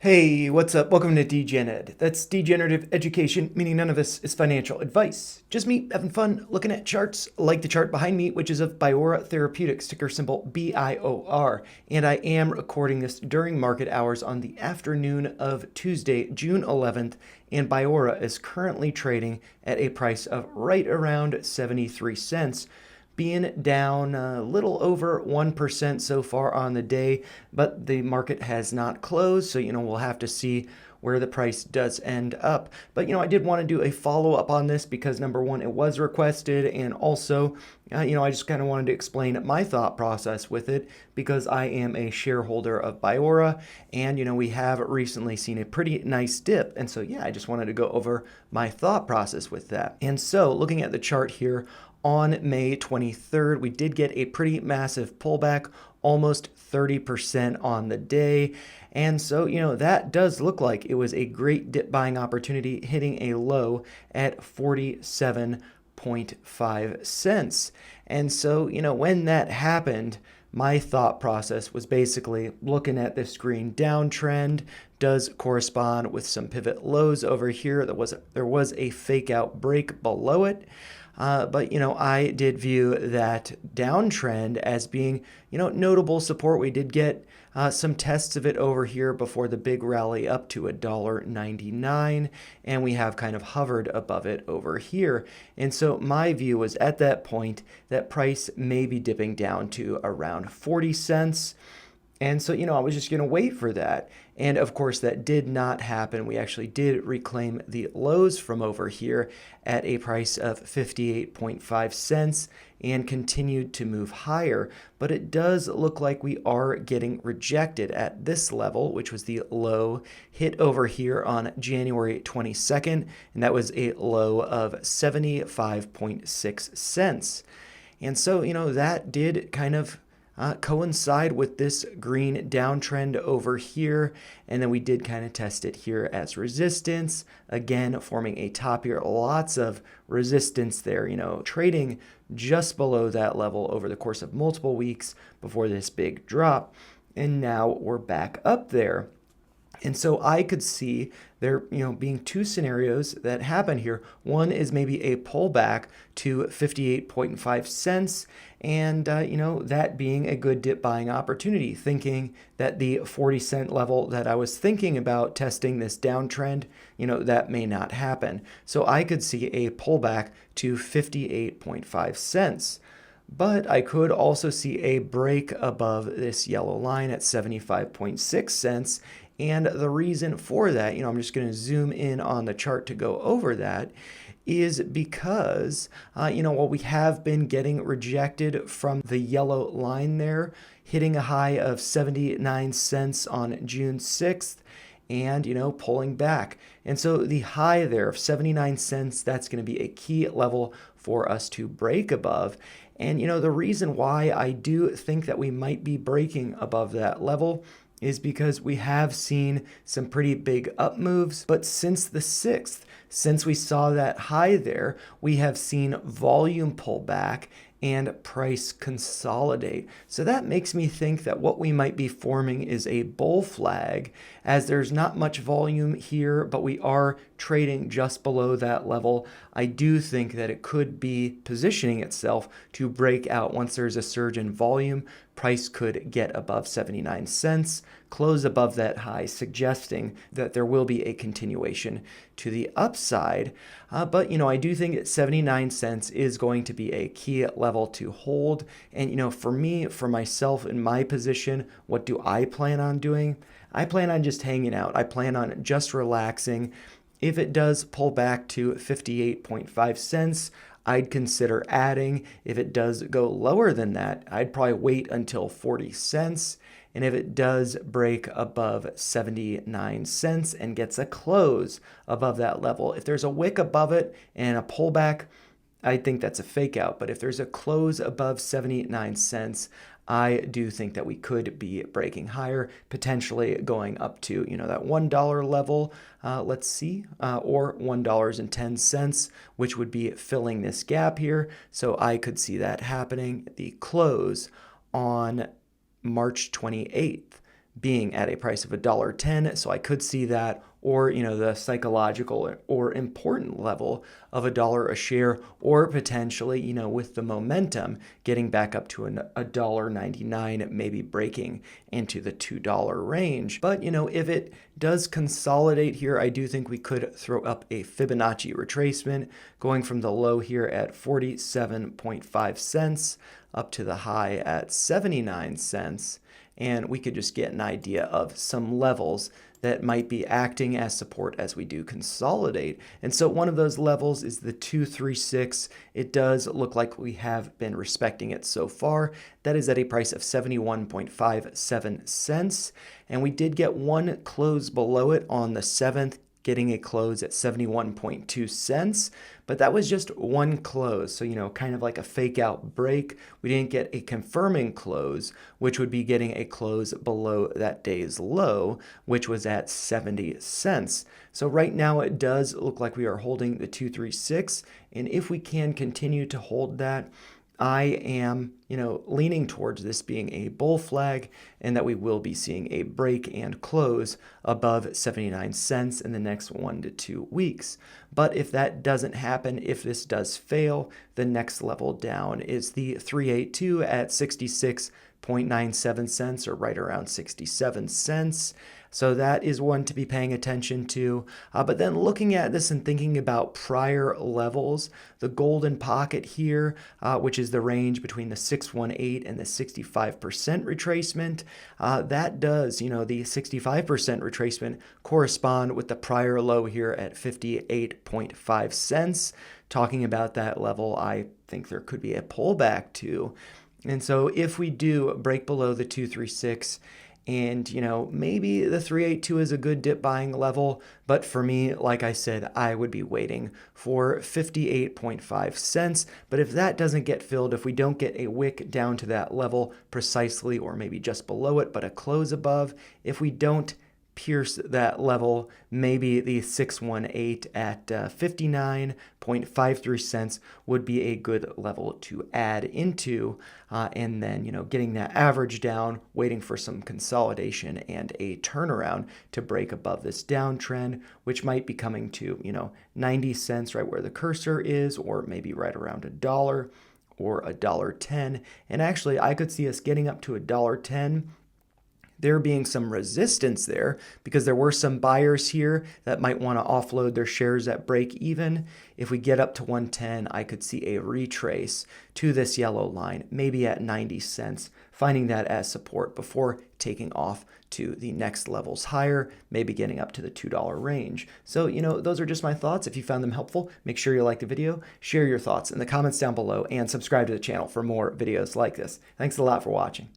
Hey, what's up? Welcome to DGenEd. That's degenerative education, meaning none of this is financial advice. Just me having fun looking at charts, like the chart behind me, which is of Biora Therapeutics, ticker symbol BIOR. And I am recording this during market hours on the afternoon of Tuesday, June 11th, and Biora is currently trading at a price of right around 73 cents, being down a little over 1% so far on the day, but the market has not closed. So, we'll have to see where the price does end up. But, I did want to do a follow up on this because number one, it was requested. And also, I just kind of wanted to explain my thought process with it because I am a shareholder of Biora. And, we have recently seen a pretty nice dip. And so, yeah, I just wanted to go over my thought process with that. And so, looking at the chart here, on May 23rd, we did get a pretty massive pullback, almost 30% on the day. And so, that does look like it was a great dip buying opportunity, hitting a low at 47.5 cents. And so, when that happened, my thought process was basically looking at this green downtrend does correspond with some pivot lows over here. There was a fake out break below it. But I did view that downtrend as being, notable support. We did get some tests of it over here before the big rally up to $1.99, and we have kind of hovered above it over here. And so my view was at that point that price may be dipping down to around 40 cents. And so, I was just going to wait for that. And of course, that did not happen. We actually did reclaim the lows from over here at a price of 58.5 cents and continued to move higher. But it does look like we are getting rejected at this level, which was the low hit over here on January 22nd. And that was a low of 75.6 cents. And so, that did kind of coincide with this green downtrend over here. And then we did kind of test it here as resistance, again, forming a top here. Lots of resistance there, trading just below that level over the course of multiple weeks before this big drop. And now we're back up there. And so I could see there, being two scenarios that happen here. One is maybe a pullback to 58.5 cents, and that being a good dip buying opportunity, thinking that the 40-cent level that I was thinking about testing this downtrend, that may not happen. So I could see a pullback to 58.5 cents. But I could also see a break above this yellow line at 75.6 cents. And the reason for that, I'm just going to zoom in on the chart to go over that, is because, while we have been getting rejected from the yellow line there, hitting a high of 79 cents on June 6th, and pulling back. And so the high there of 79 cents, that's going to be a key level for us to break above. And the reason why I do think that we might be breaking above that level is because we have seen some pretty big up moves, but since the 6th, since we saw that high there, we have seen volume pull back and price consolidate. So that makes me think that what we might be forming is a bull flag, as there's not much volume here, but we are trading just below that level. I do think that it could be positioning itself to break out once there's a surge in volume. Price could get above 79 cents, close above that high, suggesting that there will be a continuation to the upside. But, I do think that 79 cents is going to be a key level to hold. And, for me, for myself in my position, what do I plan on doing? I plan on just hanging out. I plan on just relaxing. If it does pull back to 58.5 cents, I'd consider adding. If it does go lower than that, I'd probably wait until 40 cents. And if it does break above 79 cents and gets a close above that level, if there's a wick above it and a pullback, I think that's a fake out. But if there's a close above 79 cents, I do think that we could be breaking higher, potentially going up to, that $1 level, let's see, or $1.10, which would be filling this gap here. So I could see that happening at the close on March 28th. being at a price of $1.10, so I could see that, or the psychological or important level of $1 a share, or potentially with the momentum getting back up to $1.99, maybe breaking into the $2 range. But if it does consolidate here, I do think we could throw up a Fibonacci retracement going from the low here at 47.5 cents up to the high at 79 cents. And we could just get an idea of some levels that might be acting as support as we do consolidate. And so one of those levels is the 236. It does look like we have been respecting it so far. That is at a price of 71.57 cents. And we did get one close below it on the 7th, getting a close at 71.2 cents, but that was just one close. So, kind of like a fake out break. We didn't get a confirming close, which would be getting a close below that day's low, which was at 70 cents. So right now it does look like we are holding the 236. And if we can continue to hold that, I am, leaning towards this being a bull flag and that we will be seeing a break and close above 79 cents in the next 1 to 2 weeks. But if that doesn't happen, if this does fail, the next level down is the 382 at 66.97 cents, or right around 67 cents. So that is one to be paying attention to. But then looking at this and thinking about prior levels, the golden pocket here, which is the range between the 618 and the 65% retracement, that does, the 65% retracement correspond with the prior low here at 58.5 cents. Talking about that level, I think there could be a pullback too. And so if we do break below the 236, and, maybe the 382 is a good dip buying level, but for me, like I said, I would be waiting for 58.5 cents. But if that doesn't get filled, if we don't get a wick down to that level precisely, or maybe just below it, but a close above, if we don't pierce that level, maybe the 618 at 59.53 cents would be a good level to add into. And then, getting that average down, waiting for some consolidation and a turnaround to break above this downtrend, which might be coming to, 90 cents right where the cursor is, or maybe right around $1 or $1.10. And actually, I could see us getting up to $1.10. There being some resistance there because there were some buyers here that might want to offload their shares at break even. If we get up to 110, I could see a retrace to this yellow line, maybe at 90 cents, finding that as support before taking off to the next levels higher, maybe getting up to the $2 range. So, those are just my thoughts. If you found them helpful, make sure you like the video, share your thoughts in the comments down below, and subscribe to the channel for more videos like this. Thanks a lot for watching.